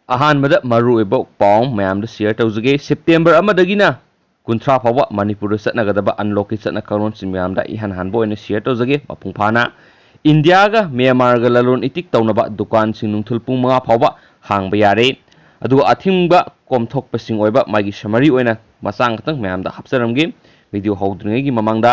अहानबद मरुएब पाउ ma'am share तौजगे September अमदगिना कुंथ्रा फाव Manipur चटनगदब unlock चटना करोन मैम इहान हानब शेयर तौजगे मपुंग फाना इंडिया म्यांमार ललोन इतिक तौनब दुकान नुंथुल पुंग 5 फाव हांग यारे अथिंग कोमथोकपसिंग मागी समरी मचांग खतंग मैम हापचरमगे वीडियो हौद्रिंगेगी ममांग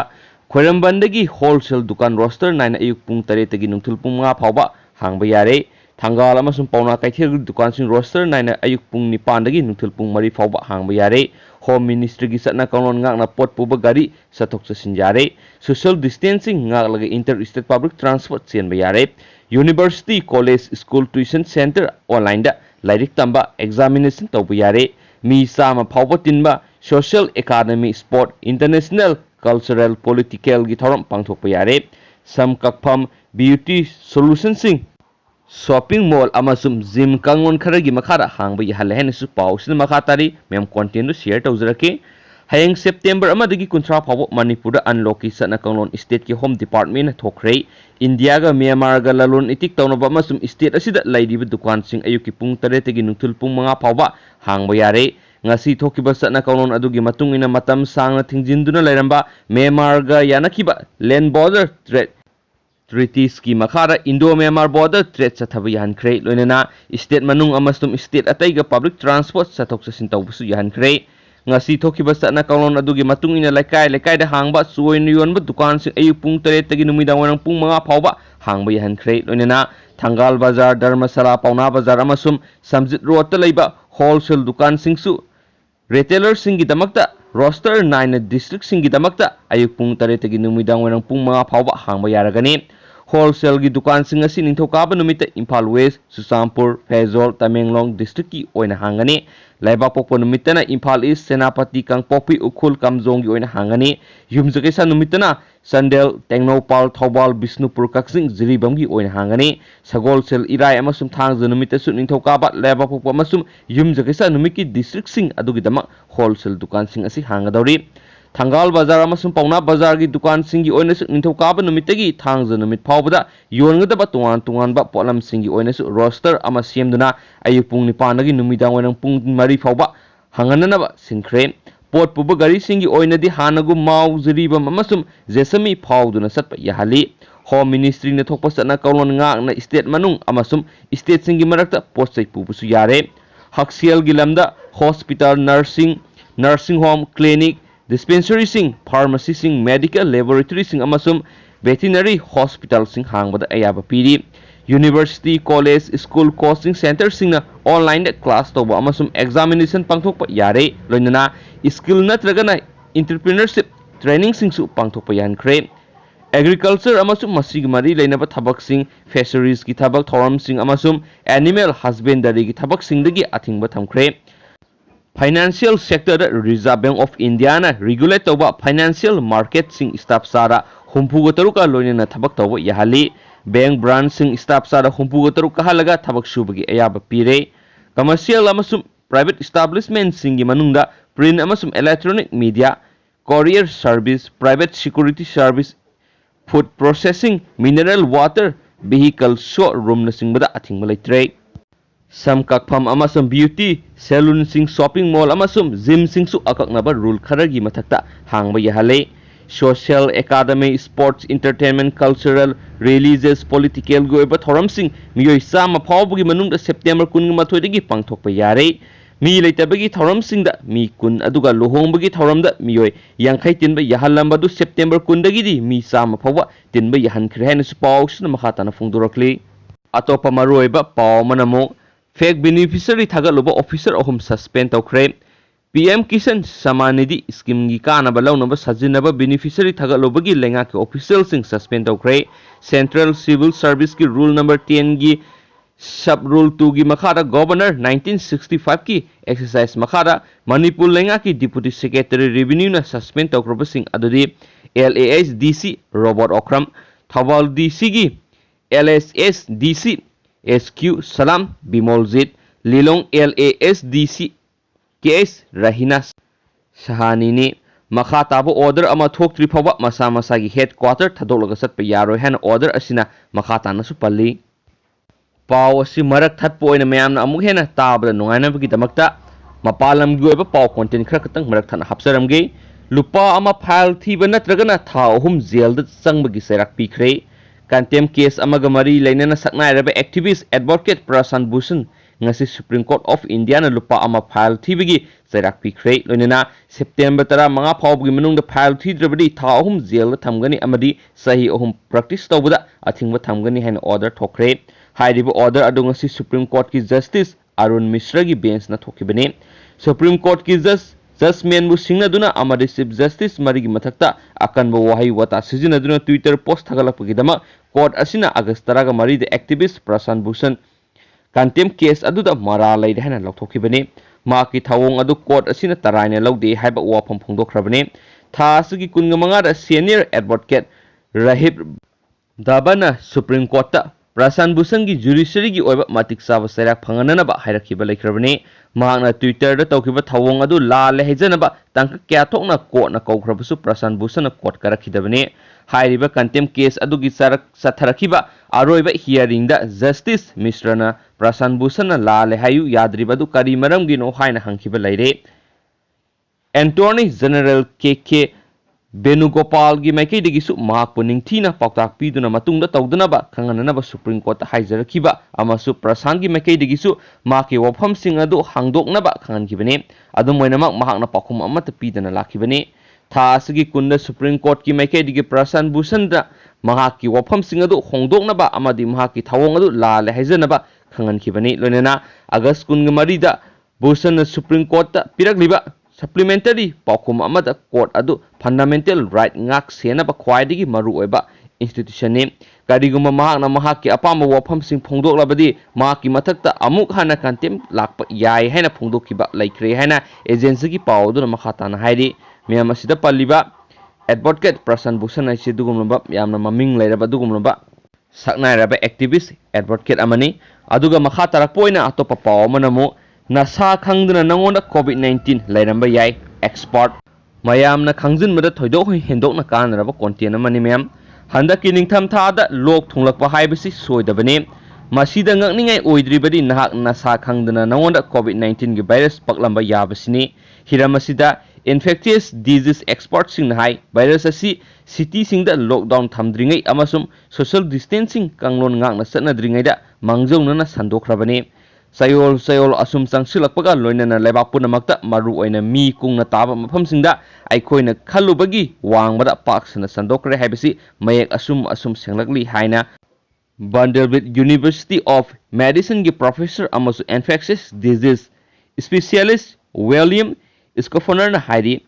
खोरंबंदगी होलसेल दुकान रोस्टर नाइन अयुक पुंग 3 नुंथुल पुंग 5 फाव हांग यारे थांगाल पौना कैथेल दुकान रोस्टर नाइन अयुक पुंग 9 नुंथुल पुंग 3 फाव हांग यारे होम मिनिस्ट्री की चटना कौन गांगना पोट पुब गाड़ी चथोक चसिन यारे सोशल डिस्टेंसिंग गांगलगे इंटर स्टेट पब्लिक ट्रांसपोर्ट चेन यारे university college school tuition centre online लाइरिक तंबा एग्जामिनेशन तब यारे मी चाम फाव तिनबा social academy sport international cultural political की थौरम पांथोक यारे सम ककफम ब्यूटी सोल्यूशन शॉपिंग मॉल अमसुम जिम कंगोन खरगी मखारा हांग याहले हेनसु पाउसिन मखा तारी मेम कंटेंट शेयर तौजरके हयेंग सेप्टेम्बर अमदगी 19 फाव मणिपुर अनलॉक की चटना कंगलोन स्टेट की होम डिपार्टमेंट थोखरे इंडिया गा म्यांमार गा ललोन इतिक तौनब अमसुम स्टेट असिदा लैरिब दुकान सिंग अयुकी पुंग 3 तगी नुंथुल पुंग 5 फाव हांग यारे ngasi thokiba satna kanon adugi matung ina matam sangna thingjinduna lairamba Myanmar ga yanakhiba land border treaties ki makhara Indo Myanmar border trade chathabu yahankhre loinana state manung amastum state atai ga public transport chathok chasin tawbusu yahankhre ngasi thokiba satna kanon adugi matung ina laikai da hangba suoin yonba dukan sing ayu pung 3 tagi numidang wanang pung 5 phawba hangba yahankhre loinana Thangal Bazar Dharmasala Pauna Bazar amasum Samjit Road ta leiba wholesale dukan singsu retailer singi damakta roster 9 district singi damakta ayuk pung 3 tagi numidang wanang pung 5 phawba hangba yaragani wholesale gi dukan sing asi ningthokaba numita Imphal West Susampur Faizol Tamenglong district ki oina hangani laiba pokpo numitana Imphal East Senapati Kangpokpi Ukhul Kamjong gi oina hangani yumjagesa numitana Sandel Tengnopal Thobal Bisnupur Kaksing Jiribam gi oina hangani Sagolsel Irai amasum thangja numita su ningthokaba laiba pokpo amasum yumjagesa numiki district sing adugi dama wholesale dukan sing asi hangadori Thangal Bazar amasum Pauna Bazar gi dukan singi oinasu ningthokaba numitagi thangja numit phawbada yongadaba tungan ba polam singi oinasu roster ama semduna ayuk pung 9 dagi numidang wanang pung 3 phawba hangananaba sinkhre pot puba gari singi oinadi hanagu mau jiriba amasum jesami phawduna satpa yahali Home Ministry na thokpa satna kaulon ngakna state manung amasum state singi marakta postai pubusu yare Haksiel gilamda hospital nursing home clinic dispensary sing pharmacy sing medical laboratory sing amasum veterinary hospital sing hangbada ayaba piri university college school coaching center sing na online class toba amasum examination pangthokpa yare loinana skill natragana entrepreneurship training sing su pangthokpa yankre agriculture amasum masig mari leinaba thabak sing fisheries ki thabak thoram sing amasum animal husbandry ki thabak sing dagi athingba thamkhre Financial sector Reserve Bank of India na regulate tawba financial market sing staff sara humpuga taruka loinena thabak tawba yahali bank branch sing staff sara humpuga taruka halaga thabak subagi ayaba pire commercial amasum private establishment sing manungda print amasum electronic media courier service private security service food processing mineral water vehicle showroom na singbada athingba leitre Sam kakpham amasum beauty salon sing shopping mall amasum gym sing su akaknaba rule kharagi mathakta hangba yahale social academy sports entertainment cultural religious political goiba thoram sing miyoi sama phawbugi manungda September 18 dagi pangthokpa yare mi leitabagi thoram sing da mi kun aduga lohongbagi thoram da miyoi yangkhai tinba yahalamba du September 10 dagi di mi sama phawba tinba yahan khrehan su pawsna makhatana fungdurakli atopa maroiba paw manamo Fake beneficiary thagaluba officer ahum suspend tawkhre PM Kisan Samanidhi scheme gi kana balawna sajinaba beneficiary thagaluba gi lenga ke official sing suspend tawkhre Central Civil Service ki rule number 10 gi sub rule 2 gi makhara governor 1965 ki exercise makhara Manipur lenga ki deputy secretary revenue na suspend tawkhroba sing adudi LAS DC Robert Okram Thawal DC gi LSS DC SQ Salam Bimolzit Lilong LASDC KS Rahina Sahani ni makha tabo order ama thok tri phawa masa gi headquarter thadolaga satpa yaroi han order asina makha tana su palli पाव असि मरक थत्प ओइना मयामना अमुक हेना ताबदा नुंगाइनबगीदमक्ता मपालमगी ओइबा पाव content खरा खतंग मरक थना हप्सरमगे लुपा अमा file थीबा नत्रगना था अहुम jail the चंगबगी सैराक पीखरे contempt case अमगा मरी लेनना सकनाइरबा activist advocate Prashant Bhushan ngasi Supreme Court of India na lupa ama file thibigi sairak pikhrei loinena September 15 phawbgi manungda file thidrabadi tha ahum jail da thamgani amadi sahi ahum practice tawbada athingba thamgani haina order thokre hairiba order adu ngasi Supreme Court ki Justice Arun Mishra gi bench na thokibane Supreme Court ki judgment bu singna duna amadi Chief Justice marigi mathakta akanba wahai wata sijina duna Twitter post thagalapagi dama court asina August 3 ga mari de activist Prashant Bhushan contempt case अदुदा मरा लैदे हाना लौथोखिबने माकी थावोंग अदु court असिना तराइना लौदे हाइबा वाफम फोंदोखरबने था असुगी कुनगमंगा दा senior advocate राहिब दाबना supreme court Prashant Bhushan की judiciary की ओइबा मतिक साबा सैराक फंगननबा हाइरखिबा लेखरबने मांगना ट्विटर दा तौखिबा थावोंग अदु लाले हेजनबा तंक क्या थोकना कोर्ट ना कौखरबसु प्रशांत भूषण कोर्ट करखिदबने हाइरिबा कंटेम केस अदुगी सथरखिबा अरोइबा हियरिंग दा जस्टिस मिश्रना प्रशांत भूषण लाले हायु याद्रिबदु करी मरमगिनो हाइना हंखिबा लैरे एंटोर्नी जनरल के बेनुगोपाल की मैकेदगिसु माकपु निंगथीना पाउताक पीदुना मतुंगदा तौदनबा खंगननबा सुप्रीम कोर्ट हाइजरखिबा अमसु प्रशांत की मैकेदगिसु माकी वफमसिंग अदु हांगदोकनबा खंगनखिबने अदुमोइनमक महाकना पाखुम अमत पीदना लाखिबने थासगी कुंड सुप्रीम कोर्ट की मैकेदगी प्रशांत भूषण महाकी वफमसिंग अदु होंगदोकनबा अमदि महाकी थावोंग अदु लाले हाइजनबा खंगनखिबने लोनेना अगस्त कुंग मरीदा भूषण सुप्रीम कोर्ट पिरकलिबा सप्लीमेंटरी पाखुम अमद कोर्ट अदु fundamental right ngak senaba khwaidigi maru oiba institution ne kariguma mahakna mahakki apamba wafamsing phongdoklabadi mahakki mathakta amuk hana kantem lakpa yai haina phongdokkiba laikre haina agency ki pawduna makhatana hairi miyam asida palliba advocate Prashant Bhushan aisi dugumlaba yamna maming lairaba dugumlaba saknairaba activist advocate amani aduga makha tarakpoina atopa paw manamu nasa khangduna nangonda COVID-19 lairamba yai expert mayamna khangjinmada thoidok hoi hendokna kanaraba content amani mayam handaki ningtham thada lok thunglakpa haibasi soidabane masida ngakningai oidribadi nahak nasa khangduna nangonda COVID-19 gi virus paklamba yabasini hiramasida infectious disease expert sing hai virus asi city sing da lockdown thamdringai amasum social distancing kanglon ngakna satnadringai da mangjongna sandokhrabane sayol asum sangsilakpaga loinana leibakpunamakta maru oina mi kungna taba mafamsingda aikoina khalubagi wangbada paksana sandokre haibasi mayek asum senglakli haina Vanderbilt University of Medicine gi professor amasu infectious disease specialist William Scoffner na hairi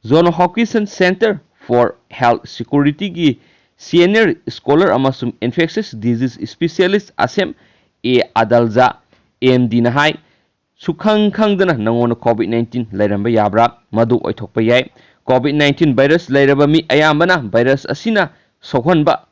John Hopkins Center for Health Security gi senior scholar amasu infectious disease specialist Asem A Adalja AMD na hai sukhang khangdana nangona COVID-19 lairamba yabra madu oithokpa yai COVID-19 virus lairaba mi ayambana virus asina sokhonba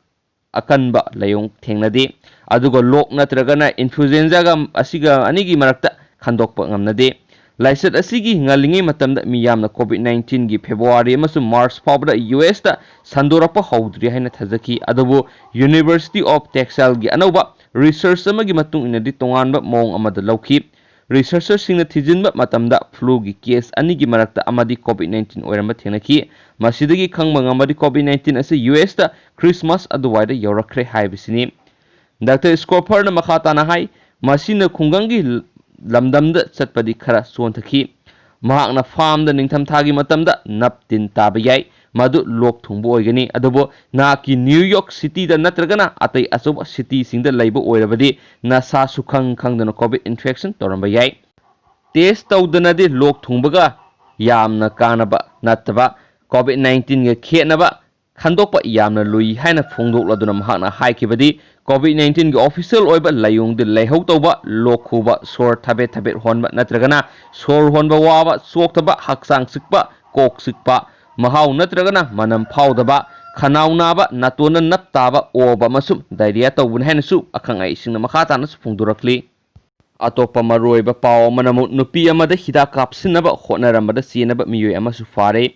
akanba layong thengnade adugo lok natragana influenza ga asiga anigi marakta khandokpa ngamnade laisat asigi ngalingi matamda mi yamna COVID-19 gi February amasung March fawbada US ta sandorapa hawdri haina thajaki adubo University of Texas gi anauba research amagi matung inadi tonganba mong amada lawki researchers singna thijinba matamda flu gi case anigi marakta amadi COVID-19 oiramba thenaki masidagi khangba ngamadi COVID-19 ase US ta Christmas aduwaida yorakre haibisini Dr. Scoffer na makhata na hai masina khungangi lamdamda chatpadi khara sonthaki mahakna farm da ningtham thagi matamda naptin tabayai madu lok thungbo oigani adubo na ki New York City da natragana atai asoba city singda laibo oirabadi na sa sukhang khangdana COVID infection toramba yai test tawdana de lok thungbaga yamna kanaba nataba COVID-19 ge khenaba khandokpa yamna lui haina phongdokladuna mahakna haikibadi COVID-19 ge official oiba layung de laihau tawba lokhuba sor thabet honba natragana sor honba waba soktaba haksang sikpa kok sikpa mahau natragana manam phawdaba khanau naba natona naptaba oba masum diarrhea tawbun hainasu akhangai singna makhatana phungdurakli atopa maroiba paw manamu nupi amada hida kapsinaba khonarambada sinaba miyoi amasu fare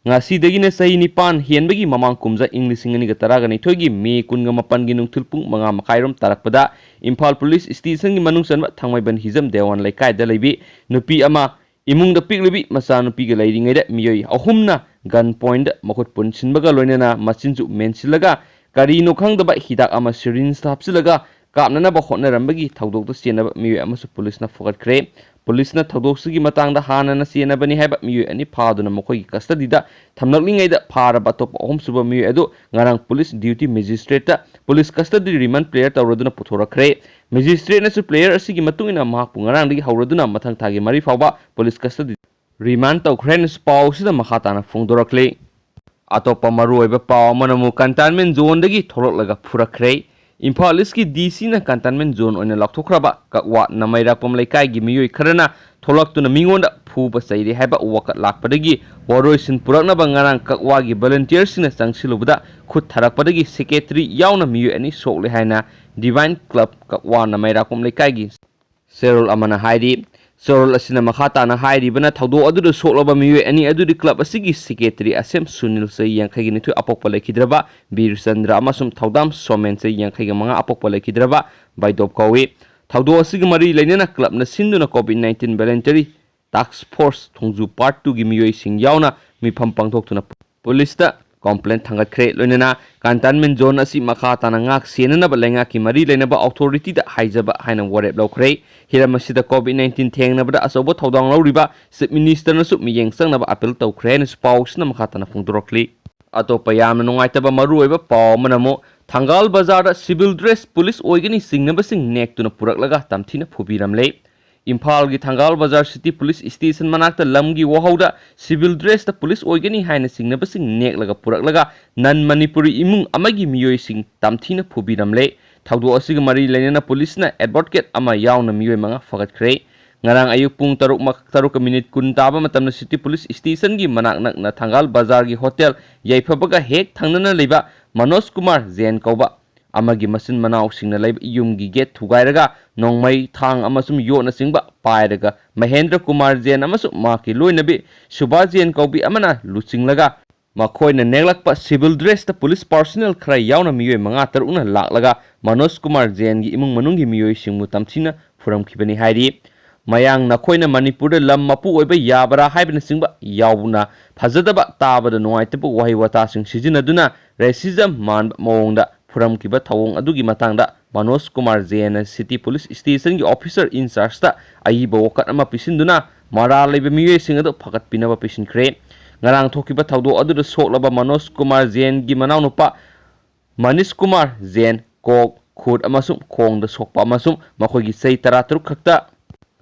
ngasidagina sahi nipan hienbagi mamang kumja ing lising ani ga taraga ni thoigi me kunga mapan gi nungthil pung manga makairom tarakpada Imphal Police Station gi manung sanwa thangmaiban hizam dewan laikai da leibi nupi ama imung da piklibi masa nupi ga leiringai da miyoi ahumna gun point makut punsinbaga loinana machinju mensilaga kari no khangdaba hidak ama syringe hapsilaga kapnana ba hotnarambagi thaudok da senaba miyoi amasu police na fogatkre police na thaudok sugi matangda hana na senabani haiba miyoi ani phaduna mokoi custody da thamnaklingai da pharaba top ahum suba miyoi adu ngarang police duty magistrate ta police custody remand player tawraduna puthorakre magistrate na su player asigi matungina mahak pungarang digi hauraduna mathang thagi mari fawba police custody remand tawkhre na spaw sida makhatana phongdorakle atopa maru oiba paw manamu cantonment zone dagi tholoklaga phurakre Imphal East ki DC na cantonment zone oina lakthraba kakwa namairakpam laikai gi miyoi kharana tholaktuna mingonda phuba sairi haiba wakat lakpadagi woroisin puraknaba ngarang kakwa gi volunteers na changsilubada khut tharakpadagi secretary yauna miyoi ani sokle haina Divine Club kakwa namairakpam laikai gi serol amana hairi Sorol asina makhata na hairi bana thaudo adu soklaba miyoi ani adu club asigi secretary asem Sunil sai yankhai ni thu apokpa lekhidraba Bir Chandra amasum thaudam Somen sai yankhai manga apokpa lekhidraba baidop kawi thaudo asigi mari leinena club na sinduna COVID-19 voluntary task force thongju part 2 gi miyoi sing yauna mifam pangthok tuna police ta complaint thangat khre loinena cantonment zone asi makhata na ngak senana ba lenga ki mari leinaba authority da haijaba haina warep lokre hiramasi da COVID-19 thengna bada asobo thodang lawriba chief minister na su miyeng sangna ba appeal tawkhre na spaws na makhata na phungdorokli atopa yamna nungaitaba maru oiba paw manamo Thangal Bazar civil dress police oigani singnaba sing nek tuna puraklaga tamthina phubiramle Imphal gi Thangal Bazar City Police Station manakta lamgi wahauda civil dress ta police oigani haina singnaba sing nek laga puraklaga nan Manipuri imung amagi miyoi sing tamthina phubiramle thaudo asig mari leinena police na advocate ama yauna miyoi manga fagatkhre ngarang ayuk pung 3 minute kun taba matamna City Police Station gi manak nak na Thangal Bazar gi hotel yaifabaga hek thangnana leiba Manoj Kumar Jain kauba amagi masin manau singna leiba yum gi gate thugairaga nongmai thang amasum yo na singba pairaga Mahendra Kumar Jain amasu maki loinabi Subha Jain kaubi amana luchinglaga makhoina neglakpa civil dress ta police personnel khra yauna miyoi manga taruna laklaga Manoj Kumar Jain gi imung manungi miyoi singmu tamthina furamkhibani hairi mayang nakhoina Manipur da lam mapu oiba yabara haibna singba yauna phajadaba tabada nuaitapu wahi wata sing sijinaduna racism man mawongda furamkiba thawong adugi matangda Manoj Kumar Jain City Police Station gi officer in charge ta aiba wakat ama pisinduna mara leiba miyoi sing adu phakat pinaba pisinkhre ngarang thokiba thaudo adu soklaba Manoj Kumar Jain gi manaw nupa Manish Kumar Jain kok khut amasum khong da sokpa amasum makhogi sei 13 khakta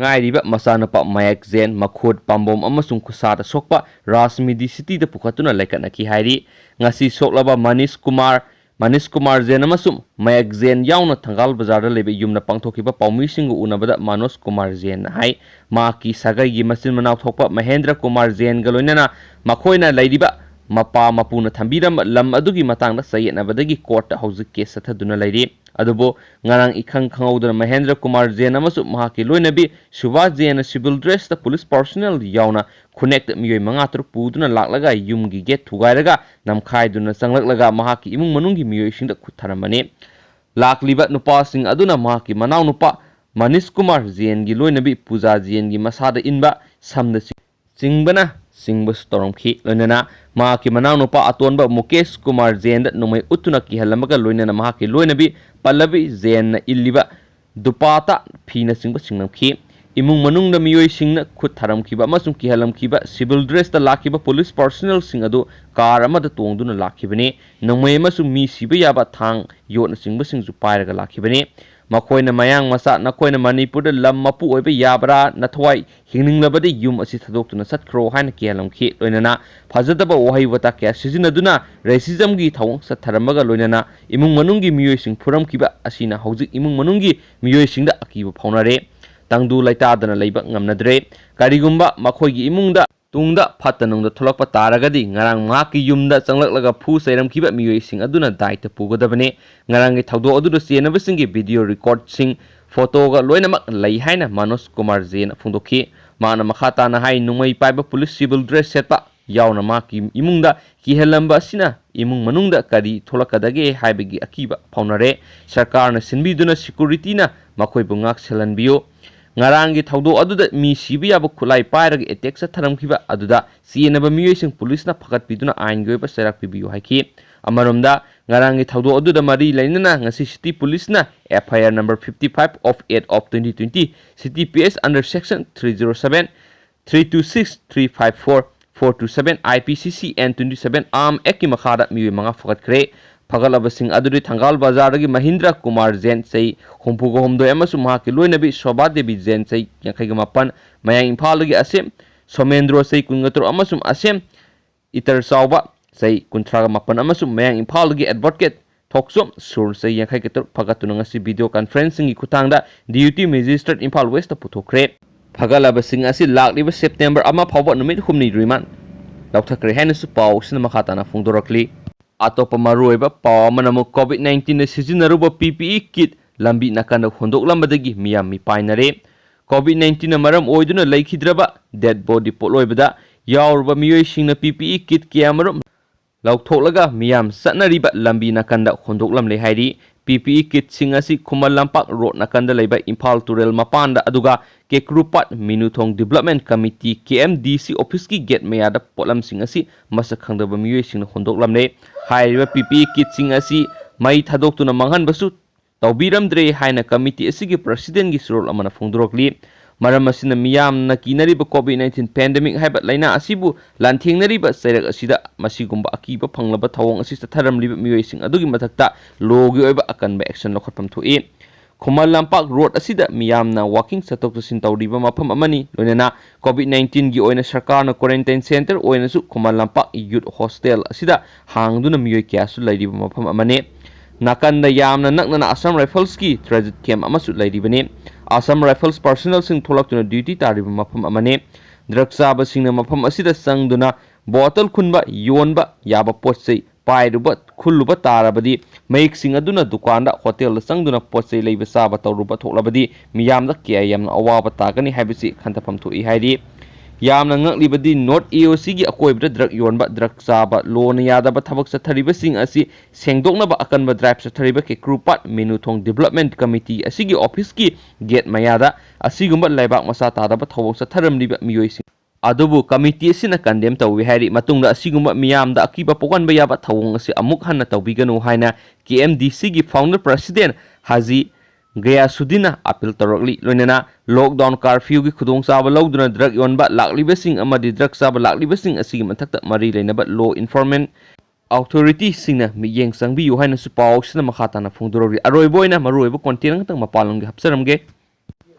ngairiba masanapa Mayak Jain makhut pambom amasung khusada sokpa Rasmidi City da pukhatuna laikana ki hairi ngasi soklaba Manish Kumar Jain amasum Mayak Jain yauna Thangal Bazar da lebe yumna pangthokiba paumi singu unabada Manoj Kumar Jain hai maki sagai gi masin manaw thokpa Mahendra Kumar Jain galoinana makhoina leiriba mapa mapuna thambiram lam adugi matangda sayetnabadagi court hauzik case sathaduna leiri adubo ngarang ikhang khangaudana Mahendra Kumar Jain amasu mahaki loinabi Subha Jain civil dress ta police personnel yauna connect miyoi manga tur puduna laklaga yumgi gate thugairaga namkhaiduna changlaklega mahaki imung manunggi miyoi singda khutharamani lakliba nupa sing aduna mahaki manaw nupa Manish Kumar Jain gi loinabi Puja Jain gi masada inba samda singbana singbas toromkhi loinana mahaki manaw nupa atonba Mukesh Kumar Jain da numai utuna ki halamaga loinana mahaki loinabi Pallavi Jain na illiba dupata phina singba singnamkhi imung manungda miyoi singna khut tharamkhiba amasum ki halamkhiba civil dress ta lakhiba police personnel sing adu car amada tongduna lakhibani nangmai amasum mi siba yaba thang yotna singba singju pairaga lakhibani makhoina mayang masa nakhoina Manipur da lam mapu oiba yabra nathwai hingninglabadi yum asi thadoktuna satkro haina ki halamkhi loinana phajadaba wahai wata kya sijinaduna racism gi thawong satharamaga loinana imung manunggi miyoi sing phuramkiba asina hauzik imung manunggi miyoi singda akiba phaunare tangdu laitadana leiba ngamnadre karigumba makhoigi imungda tungda phatanungda tholakpa taragadi ngarang maki yumda changlaklega phu sairamkiba miyoi sing aduna daita pugodabane ngarang gi thaudo adu senaba singi video record sing photo ga loinamak lei haina Manoj Kumar Jain phungdokhi mana makhata na hai nungmai paiba police civil dress setpa yauna maki imungda kihelamba asina imung manungda kari tholakadage haibagi akiba phaunare sarkarna sinbiduna security na makhoi bungak selanbiyo ngarangi thaudo aduda mi sibi yaba khulai pairag attack sa tharamkhiba aduda sienaba miyoising police na phakat piduna ain goiba serak pibiyo haiki amaromda ngarangi thaudo aduda mari lainana ngasi city police na FIR number 55 of 8 of 2020 city PS under section 307 326 354 427 IPCC and 27 arm eki makhada miwi manga phakat kre Pagalabasing aduri Thangal Bazar gi Mahindra Kumar Jain sei humpugo humdo emasu mahaki loinabi Shobha Devi Jain sei yankaiga mapan mayang Imphal gi asem Somendro sei kungatro amasum asem itar sauba sei kuntraga mapan amasum mayang Imphal gi advocate Thoksom sur sei yankaiga tor phagatuna ngasi video conferencing gi khutangda DUT Magistrate Imphal West ta puthokre Pagalabasing asi lakliba September ama phawba numit humni riman lauthakre hainasu paw sina makhatana phungdorakli Atop maruiba paw manamu COVID-19 na sizinaruba PPE kit lambi nakanda hondok lambadagi miyam mi painare COVID-19 na maram oiduna laikhidraba dead body poloibada yaurba miyoising na PPE kit kiyamarum lautholaga miyam satnariba lambi nakanda hondok lamle hairi PPE kit singasi Khumal Lampak road nakanda laiba Imphal Turel mapanda aduga Kekrupat Minuthong Development Committee KMDC office ki gate mayada potlam singasi masak khangdaba miyoy singna hondok lamle hairiba PPE kit singasi mai thadoktuna manghan basu tawbiramdre haina committee asigi president gi surol amana phongdorokli maram asina miyam na kinariba COVID-19 pandemic haiba laina asibu lanthengnariba sairak asida masigumba akiba phanglaba thawong asista tharamliba miyoy sing adugi mathakta logi oiba akanba action lokhatpam thoi Khumal Lampak road asida miyamna walking satok sin tawriba mafam amani loinana COVID-19 gi oina sarkarna quarantine center oina su Khumal Lampak youth hostel asida hangduna miyoy kyasu lairiba mafam amane nakanda yamna naknana Assam Rifles ki transit camp amasu lairibane Assam Rifles personnel sing tholaktuna duty tariba mafam amane drugsaba singna mafam asida sangduna bottle khunba yonba yaba potsei pairuba khulluba tarabadi mayik sing aduna dukanda hotel sangduna potsei leiba saba tawruba thoklabadi miyamda kya yamna awaba tagani habisi khantapam thoi hairi yamna ngaklibadi North AOC gi akoibra drug yonba drug saba lona yadaba thabak sathariba sing asi sengdoknaba akanba drive sathariba ke Krupat Minuthong Development Committee asigi office ki gate mayada asigumba laibak masa tadaba thawok satharamliba miyoy sing adubu committee sina condemn tawi hairi matungda asigumba miyamda akiba pokanba yaba thawong asi amuk hanna tawbiganu haina KMDC gi founder president Haji Gayasudina appeal torokli loinana lockdown curfew gi khudong saba lawduna drug yonba laklibasing amadi drug saba laklibasing asigi mathakta mari leinaba law enforcement authority singna miyeng sangbi yu haina supaw sina makhatana phungdorori aroiboina maruibo content tang mapalong gi hapsaramge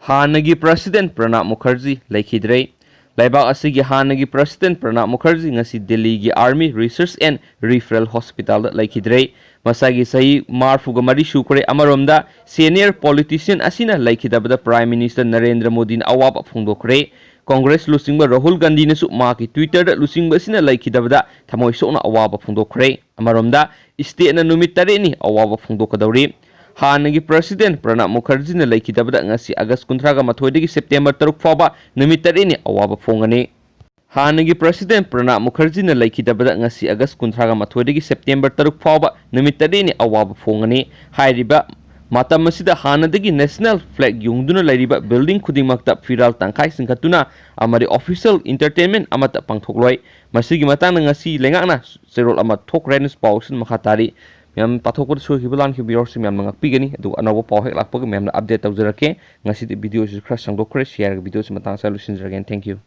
hanagi president Pranab Mukherjee laikhidrei Laibak asigi hanagi president Pranab Mukherjee ngasi Delhi gi Army Research and Referral Hospital laikhidrei masagi sahi marfuga mari shukre amaromda senior politician asina laikhidabada Prime Minister Narendra Modi na awaba phungdokre Congress lusingba Rahul Gandhi na su maki Twitter da lusingba sina laikhidabada thamoi sokna awaba phungdokre amaromda state na numit tare ni awaba phungdokadawri hanagi president Pranab Mukherjee na laikhidabada ngasi August 13 dagi September 3 fawba numit tare ni awaba phongani hanagi president Pranab Mukherjee na laikhidabada ngasi August 13 dagi September 3 fawba numit tare ni awaba phongani hairiba matam asida hanadagi national flag yungduna lairiba building khudingmakta firal tangkai singkhatuna amari official entertainment amata pangthokloi masigi matang ngasi lengakna serol ama thokrenes pawsin makhatari Mem pathokor so hibulan hibior sim mem ngak pigani adu anawo paw hek lakpag mem update tawjarake ngasi video is khra sangdokre share video sim matang solutions again thank you